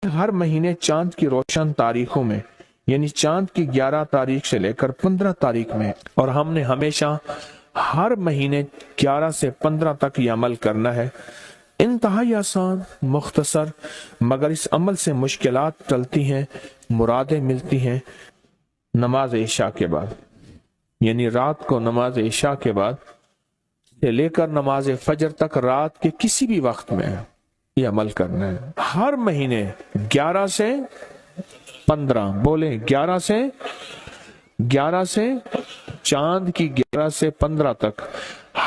ہر مہینے چاند کی روشن تاریخوں میں، یعنی چاند کی 11 تاریخ سے لے کر 15 تاریخ میں، اور ہم نے ہمیشہ ہر مہینے 11 سے 15 تک یہ عمل کرنا ہے۔ انتہائی آسان، مختصر، مگر اس عمل سے مشکلات ٹلتی ہیں، مرادیں ملتی ہیں۔ نماز عشاء کے بعد، یعنی رات کو نماز عشاء کے بعد سے لے کر نماز فجر تک رات کے کسی بھی وقت میں یہ عمل کرنا ہے۔ ہر مہینے 11 سے 15، بولیں 11 سے چاند کی 11 سے 15 تک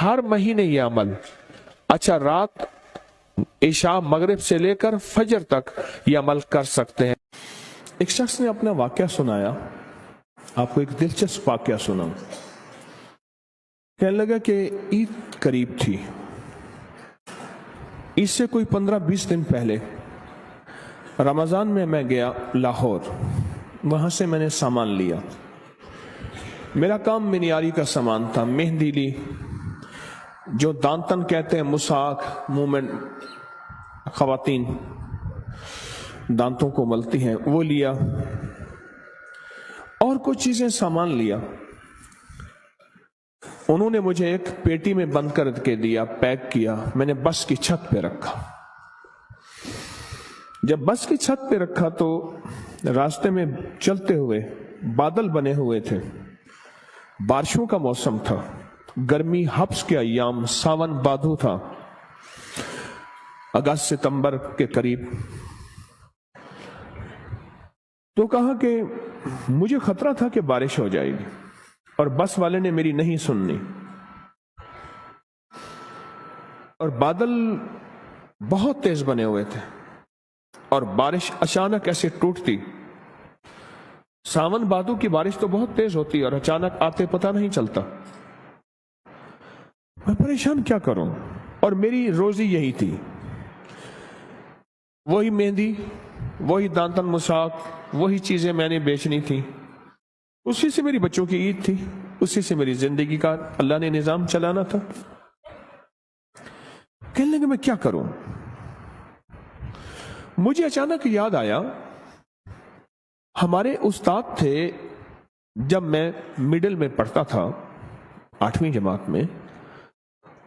ہر مہینے یہ عمل۔ اچھا، رات عشاء مغرب سے لے کر فجر تک یہ عمل کر سکتے ہیں۔ ایک شخص نے اپنا واقعہ سنایا، آپ کو ایک دلچسپ واقعہ سناؤں۔ کہنے لگا کہ عید قریب تھی، اس سے کوئی 15-20 دن پہلے رمضان میں گیا لاہور، وہاں سے میں نے سامان لیا۔ میرا کام منیاری کا سامان تھا، مہندی لی، جو دانتن کہتے ہیں، مساک، منہ میں خواتین دانتوں کو ملتی ہیں، وہ لیا، اور کچھ چیزیں سامان لیا۔ انہوں نے مجھے ایک پیٹی میں بند کر کے دیا، پیک کیا، میں نے بس کی چھت پہ رکھا۔ جب بس کی چھت پہ رکھا تو راستے میں چلتے ہوئے بادل بنے ہوئے تھے، بارشوں کا موسم تھا، گرمی حبس کے ایام، ساون بادو تھا، اگست ستمبر کے قریب۔ تو کہا کہ مجھے خطرہ تھا کہ بارش ہو جائے گی، اور بس والے نے میری نہیں سننی، اور بادل بہت تیز بنے ہوئے تھے، اور بارش اچانک ایسے ٹوٹتی۔ ساون بادو کی بارش تو بہت تیز ہوتی اور اچانک آتے پتہ نہیں چلتا۔ میں پریشان کیا کروں، اور میری روزی یہی تھی، وہی مہندی، وہی دانتن مساک، وہی چیزیں میں نے بیچنی تھی، اسی سے میری بچوں کی عید تھی، اسی سے میری زندگی کا اللہ نے نظام چلانا تھا۔ کہنے لگے میں کیا کروں؟ مجھے اچانک یاد آیا، ہمارے استاد تھے جب میں مڈل میں پڑھتا تھا، 8ویں جماعت میں،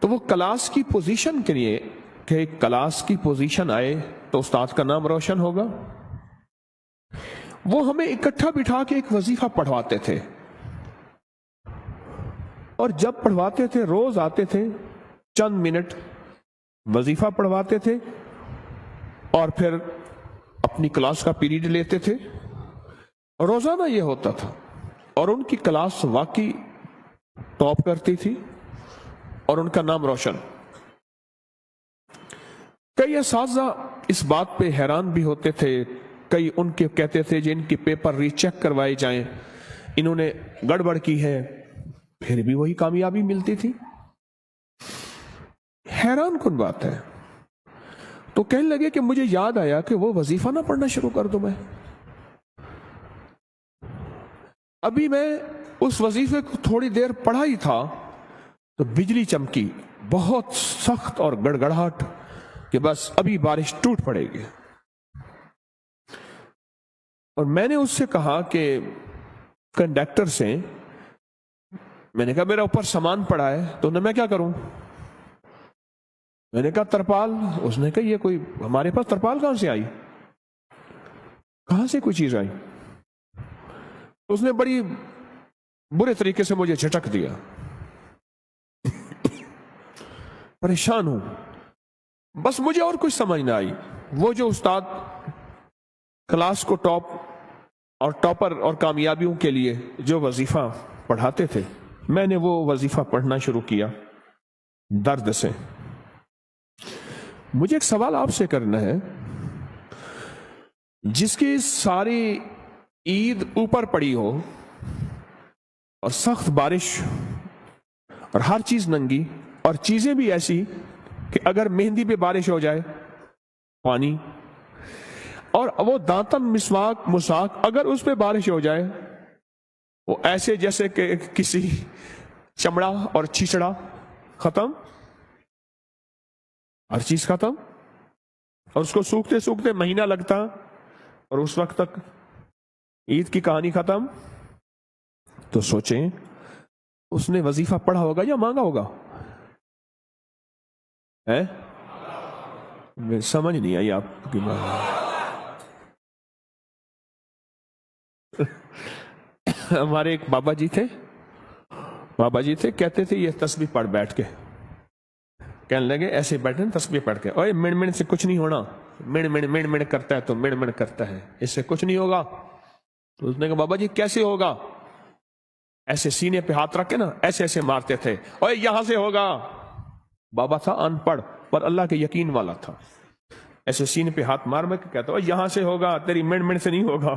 تو وہ کلاس کی پوزیشن کے لیے کہ کلاس کی پوزیشن آئے تو استاد کا نام روشن ہوگا، وہ ہمیں اکٹھا بٹھا کے ایک وظیفہ پڑھواتے تھے، اور جب پڑھواتے تھے روز آتے تھے، چند منٹ وظیفہ پڑھواتے تھے، اور پھر اپنی کلاس کا پیریڈ لیتے تھے۔ روزانہ یہ ہوتا تھا، اور ان کی کلاس واقعی ٹاپ کرتی تھی اور ان کا نام روشن۔ کئی اساتذہ اس بات پہ حیران بھی ہوتے تھے، کئی ان کے کہتے تھے جن کی پیپر ری چیک کروائے جائیں، انہوں نے گڑبڑ کی ہے، پھر بھی وہی کامیابی ملتی تھی۔ حیران کن بات ہے۔ تو کہنے لگے کہ مجھے یاد آیا کہ وہ وظیفہ نہ پڑھنا شروع کر دوں میں۔ ابھی میں اس وظیفے کو تھوڑی دیر پڑھا ہی تھا تو بجلی چمکی، بہت سخت اور گڑگڑاہٹ، کہ بس ابھی بارش ٹوٹ پڑے گی۔ اور میں نے اس سے کہا کہ کنڈکٹر سے، میں نے کہا میرا اوپر سامان پڑا ہے، تو میں کیا کروں؟ میں نے کہا ترپال۔ اس نے کہا یہ کوئی ہمارے پاس ترپال کہاں سے آئی، کہاں سے کوئی چیز آئی؟ اس نے بڑی برے طریقے سے مجھے جھٹک دیا۔ پریشان ہوں، بس مجھے اور کچھ سمجھ نہ آئی۔ وہ جو استاد کلاس کو ٹاپ اور ٹاپر اور کامیابیوں کے لیے جو وظیفہ پڑھاتے تھے، میں نے وہ وظیفہ پڑھنا شروع کیا درد سے۔ مجھے ایک سوال آپ سے کرنا ہے، جس کی ساری عید اوپر پڑی ہو اور سخت بارش اور ہر چیز ننگی، اور چیزیں بھی ایسی کہ اگر مہندی پہ بارش ہو جائے پانی، اور وہ دانتن مساک اگر اس پہ بارش ہو جائے وہ ایسے جیسے کہ کسی چمڑا اور چھچڑا، ختم، ہر چیز ختم، اور اس کو سوکھتے سوکھتے مہینہ لگتا، اور اس وقت تک عید کی کہانی ختم. تو سوچیں اس نے وظیفہ پڑھا ہوگا یا مانگا ہوگا؟ سمجھ نہیں آئی آپ کی بات. ہمارے ایک بابا جی تھے کہتے تھے یہ تسبیح پڑھ بیٹھ کے. کہنے لگے ایسے بیٹھے تسبیح پڑھ کے، اوے مڑ مڑ سے کچھ نہیں ہونا، مڑ مڑ کرتا ہے تو مڑ مڑ کرتا ہے، اس سے کچھ نہیں ہوگا. تو اس نے کہا بابا جی کیسے ہوگا؟ ایسے سینے پہ ہاتھ رکھ کے نا ایسے ایسے مارتے تھے، اوے یہاں سے ہوگا. بابا تھا ان پڑھ پر اللہ کے یقین والا تھا. ایسے سینے پہ ہاتھ مار کے کہتا اوے یہاں سے ہوگا، تیری مڑ مڑ سے نہیں ہوگا.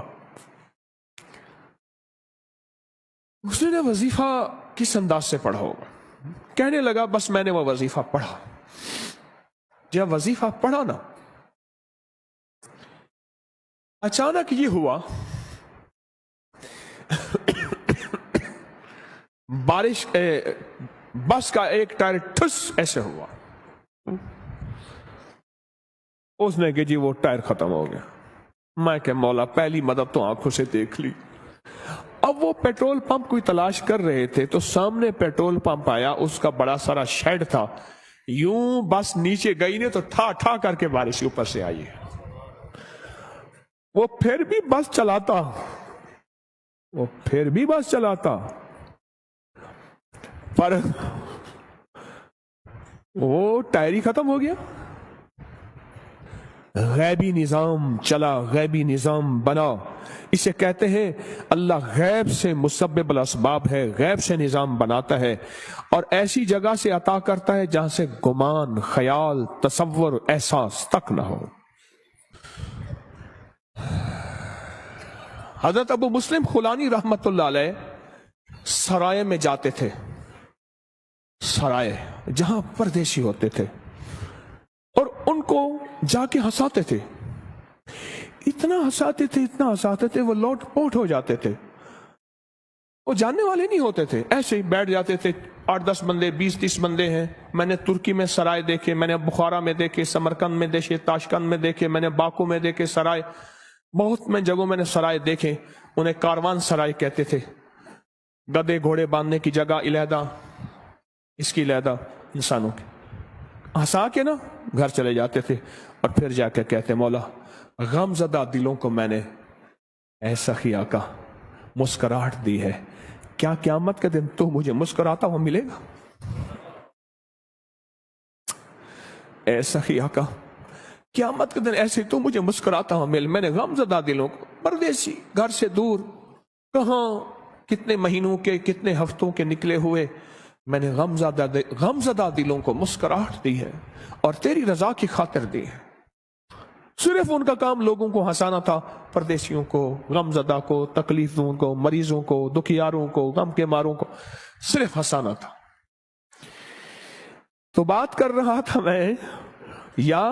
اس نے وظیفہ کس انداز سے پڑھا ہوگا؟ کہنے لگا بس میں نے وہ وظیفہ پڑھا. جب وظیفہ پڑھا نا اچانک یہ ہوا بارش بس کا ایک ٹائر ٹھس ایسے ہوا. اس نے کہ جی وہ ٹائر ختم ہو گیا. میں کہ مولا پہلی مدد تو آنکھوں سے دیکھ لی. اب وہ پیٹرول پمپ کوئی تلاش کر رہے تھے تو سامنے پیٹرول پمپ آیا، اس کا بڑا سارا شیڈ تھا. یوں بس نیچے گئی نے تو ٹھا ٹھا کر کے بارش اوپر سے آئی. وہ پھر بھی بس چلاتا پر وہ ٹائر ہی ختم ہو گیا. غیبی نظام چلا، غیبی نظام بنا. اسے کہتے ہیں اللہ غیب سے مسبب الاسباب ہے، غیب سے نظام بناتا ہے اور ایسی جگہ سے عطا کرتا ہے جہاں سے گمان، خیال، تصور، احساس تک نہ ہو. حضرت ابو مسلم خولانی رحمت اللہ علیہ سرائے میں جاتے تھے، سرائے جہاں پردیسی ہوتے تھے، اور ان کو جا کے ہنساتے تھے. اتنا ہنساتے تھے وہ لوٹ پوٹ ہو جاتے تھے. وہ جاننے والے نہیں ہوتے تھے، ایسے ہی بیٹھ جاتے تھے. 8-10 بندے، 20-30 بندے ہیں. میں نے ترکی میں سرائے دیکھے، میں نے بخارا میں دیکھے، سمرقند میں دیکھے، تاشقند میں دیکھے، میں نے باکو میں دیکھے سرائے. بہت میں جگہوں میں نے سرائے دیکھے. انہیں کاروان سرائے کہتے تھے. گدے گھوڑے باندھنے کی جگہ علیحدہ، اس کی علیحدہ، انسانوں کی. ہنسا کے نا گھر چلے جاتے تھے اور پھر جا کے کہتے مولا غم زدہ دلوں کو میں نے ایسا ہی آقا مسکراہٹ دی ہے، کیا قیامت کے دن تو مجھے مسکراتا ہوا ملے گا؟ ایسا ہی آقا قیامت کے دن ایسے تو مجھے مسکراتا ہوا مل. میں نے غم زدہ دلوں کو، پردیسی گھر سے دور، کہاں کتنے مہینوں کے کتنے ہفتوں کے نکلے ہوئے، میں نے غم زدہ دلوں کو مسکراہٹ دی ہے اور تیری رضا کی خاطر دی ہے. صرف ان کا کام لوگوں کو ہنسانا تھا، پردیسیوں کو، غم زدہ کو، تکلیفوں کو، مریضوں کو، دکھیاروں کو، غم کے ماروں کو صرف ہنسانا تھا. تو بات کر رہا تھا میں یا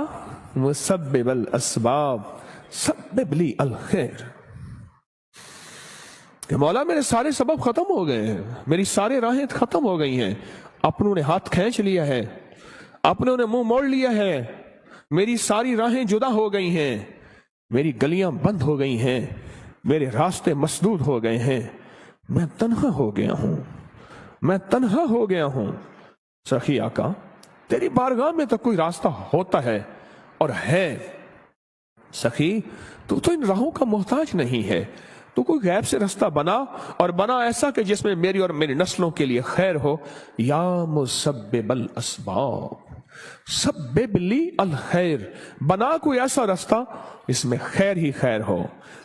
مسبب الاسباب سبب لی الخیر، کہ مولا میرے سارے سبب ختم ہو گئے ہیں، میری سارے راہیں ختم ہو گئی ہیں، اپنوں نے ہاتھ کھینچ لیا ہے، اپنوں نے منہ موڑ لیا ہے، میری ساری راہیں جدا ہو گئی ہیں، میری گلیاں بند ہو گئی ہیں، میرے راستے مسدود ہو گئے ہیں، میں تنہا ہو گیا ہوں. سخی آقا تیری بارگاہ میں تو کوئی راستہ ہوتا ہے اور ہے. سخی تو ان راہوں کا محتاج نہیں ہے، تو کوئی غیب سے راستہ بنا، اور بنا ایسا کہ جس میں میری اور میری نسلوں کے لیے خیر ہو. یا مسبب الاسباب سبب لی الخیر، بنا کوئی ایسا راستہ جس میں خیر ہی خیر ہو،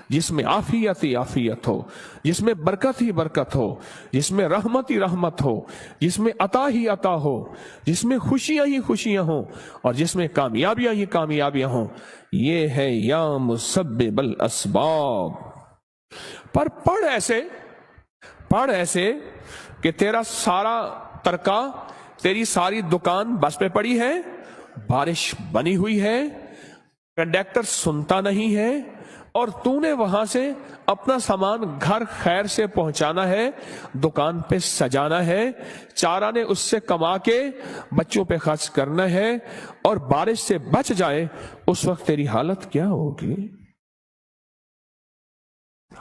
جس میں عافیت ہی عافیت ہو، جس میں برکت ہی برکت ہو، جس میں رحمت ہی رحمت ہو، جس میں عطا ہی عطا ہو، جس میں خوشیاں ہی خوشیاں ہوں، اور جس میں کامیابیاں ہی کامیابیاں ہوں. یہ ہے یا مسبب الاسباب. پر پڑھ ایسے کہ تیرا سارا ترکا، تیری ساری دکان بس پہ پڑی ہے، بارش بنی ہوئی ہے، کنڈکٹر سنتا نہیں ہے، اور تو نے وہاں سے اپنا سامان گھر خیر سے پہنچانا ہے، دکان پہ سجانا ہے، 4 آنے اس سے کما کے بچوں پہ خرچ کرنا ہے، اور بارش سے بچ جائے اس وقت تیری حالت کیا ہوگی؟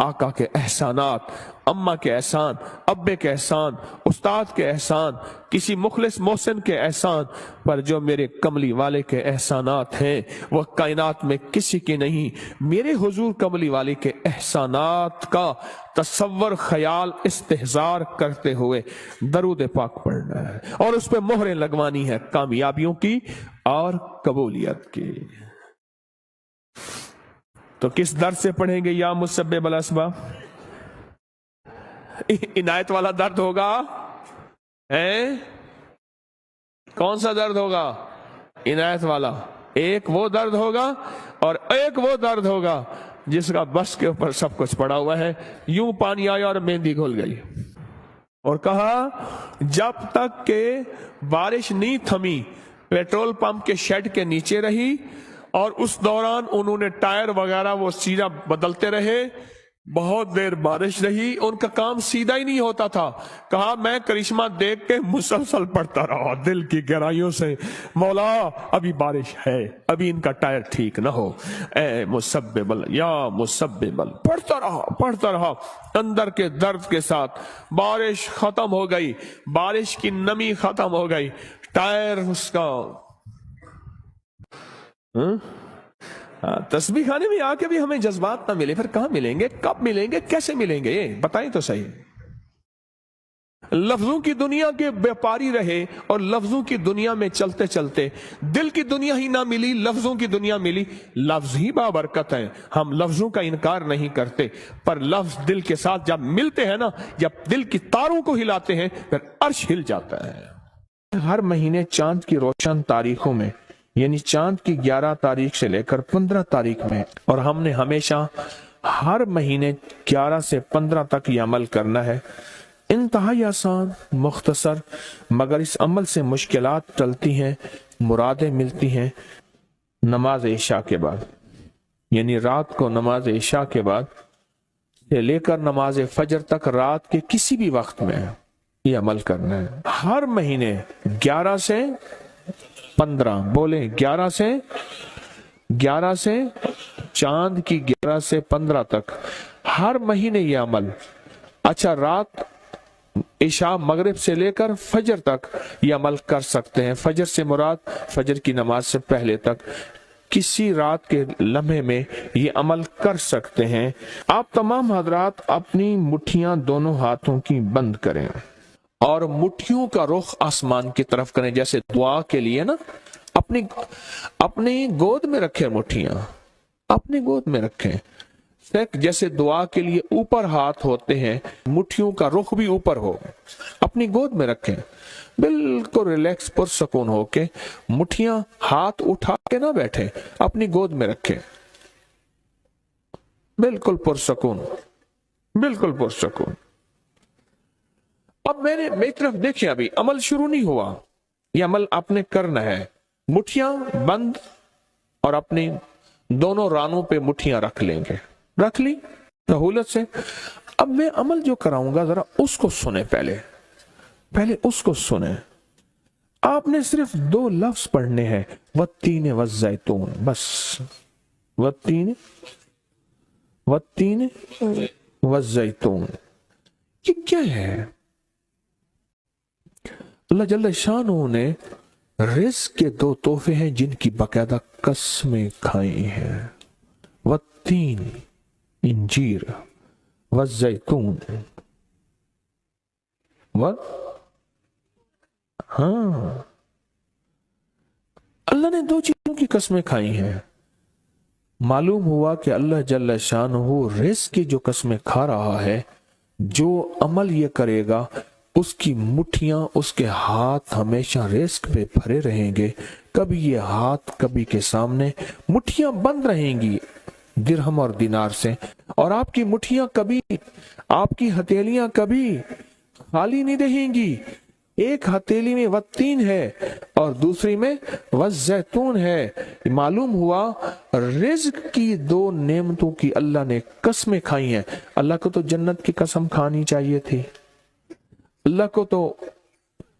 آقا کے احسانات، اماں کے احسان، ابے کے احسان، استاد کے احسان، کسی مخلص محسن کے احسان پر جو میرے کملی والے کے احسانات ہیں وہ کائنات میں کسی کے نہیں۔ میرے حضور کملی والے کے احسانات کا تصور، خیال، استحضار کرتے ہوئے درود پاک پڑھنا ہے اور اس پہ مہریں لگوانی ہے کامیابیوں کی اور قبولیت کی۔ تو کس درد سے پڑھیں گے یا مسبب الاسباب؟ عنایت والا درد ہوگا؟ کون سا درد ہوگا؟ عنایت والا۔ ایک وہ درد ہوگا اور ایک وہ درد ہوگا جس کا بس کے اوپر سب کچھ پڑا ہوا ہے۔ یوں پانی آیا اور مہندی گھل گئی، اور کہا جب تک کہ بارش نہیں تھمی پیٹرول پمپ کے شیڈ کے نیچے رہی، اور اس دوران انہوں نے ٹائر وغیرہ وہ سیدھا بدلتے رہے، بہت دیر بارش رہی، ان کا کام سیدھا ہی نہیں ہوتا تھا۔ کہا میں کرشمہ دیکھ کے مسلسل پڑھتا رہا دل کی گہرائیوں سے، مولا ابھی بارش ہے، ابھی ان کا ٹائر ٹھیک نہ ہو، اے مسبب یا مسبب، پڑھتا رہا اندر کے درد کے ساتھ۔ بارش ختم ہو گئی، بارش کی نمی ختم ہو گئی، ٹائر اس کا تسبیح خانے میں آ کے بھی ہمیں جذبات نہ ملے، پھر کہاں ملیں گے، کب ملیں گے، کیسے ملیں گے، یہ بتائیں تو صحیح۔ لفظوں کی دنیا کے بیپاری رہے اور لفظوں کی دنیا میں چلتے چلتے دل کی دنیا ہی نہ ملی، لفظوں کی دنیا ملی۔ لفظ ہی بابرکت ہیں، ہم لفظوں کا انکار نہیں کرتے، پر لفظ دل کے ساتھ جب ملتے ہیں نا، جب دل کی تاروں کو ہلاتے ہیں پھر عرش ہل جاتا ہے۔ ہر مہینے چاند کی روشن تاریخوں میں، یعنی چاند کی 11 تاریخ سے لے کر 15 تاریخ میں، اور ہم نے ہمیشہ ہر مہینے 11 سے 15 تک یہ عمل کرنا ہے۔ انتہائی آسان، مختصر، مگر اس عمل سے مشکلات ٹلتی ہیں، مرادیں ملتی ہیں۔ نماز عشاء کے بعد، یعنی رات کو نماز عشاء کے بعد سے لے کر نماز فجر تک رات کے کسی بھی وقت میں یہ عمل کرنا ہے۔ ہر مہینے 11 سے 15، بولیں 11 سے چاند کی 11 سے 15 تک ہر مہینے یہ عمل۔ اچھا، رات عشاء مغرب سے لے کر فجر تک یہ عمل کر سکتے ہیں۔ فجر سے مراد فجر کی نماز سے پہلے تک کسی رات کے لمحے میں یہ عمل کر سکتے ہیں۔ آپ تمام حضرات اپنی مٹھیاں دونوں ہاتھوں کی بند کریں اور مٹھیوں کا رخ آسمان کی طرف کریں، جیسے دعا کے لیے نا، اپنی گود میں رکھیں، مٹھیاں اپنی گود میں رکھیں، جیسے دعا کے لیے اوپر ہاتھ ہوتے ہیں، مٹھیوں کا رخ بھی اوپر ہو، اپنی گود میں رکھیں، بالکل ریلیکس پرسکون ہو کے، مٹھیاں ہاتھ اٹھا کے نہ بیٹھیں، اپنی گود میں رکھیں، بالکل پرسکون، بالکل پرسکون۔ اب میری طرف دیکھیں، ابھی عمل شروع نہیں ہوا، یہ عمل آپ نے کرنا ہے۔ مٹھیاں بند اور اپنی دونوں رانوں پہ مٹھیاں رکھ لیں گے، رکھ لی سہولت سے۔ اب میں عمل جو کراؤں گا ذرا اس کو سنیں، پہلے اس کو سنیں۔ آپ نے صرف 2 لفظ پڑھنے ہیں، والتین والزیتون، بس والتین والزیتون۔ یہ کیا ہے؟ اللہ جل شانہ نے رزق کے 2 تحفے ہیں جن کی باقاعدہ قسمیں کھائی ہیں، والتین انجیر، والزیتون، اللہ نے 2 چیزوں کی قسمیں کھائی ہیں۔ معلوم ہوا کہ اللہ جل شانہ رزق کی جو قسمیں کھا رہا ہے، جو عمل یہ کرے گا اس کی مٹھیاں، اس کے ہاتھ ہمیشہ رزق پہ بھرے رہیں گے، کبھی یہ ہاتھ کبھی کے سامنے، مٹھیاں بند رہیں گی درہم اور دینار سے، اور آپ کی مٹھیاں کبھی، آپ کی ہتھیلیاں کبھی خالی نہیں رہیں گی۔ ایک ہتھیلی میں والتین ہے اور دوسری میں والزیتون ہے۔ معلوم ہوا رزق کی 2 نعمتوں کی اللہ نے قسمیں کھائی ہیں۔ اللہ کو تو جنت کی قسم کھانی چاہیے تھی، اللہ کو تو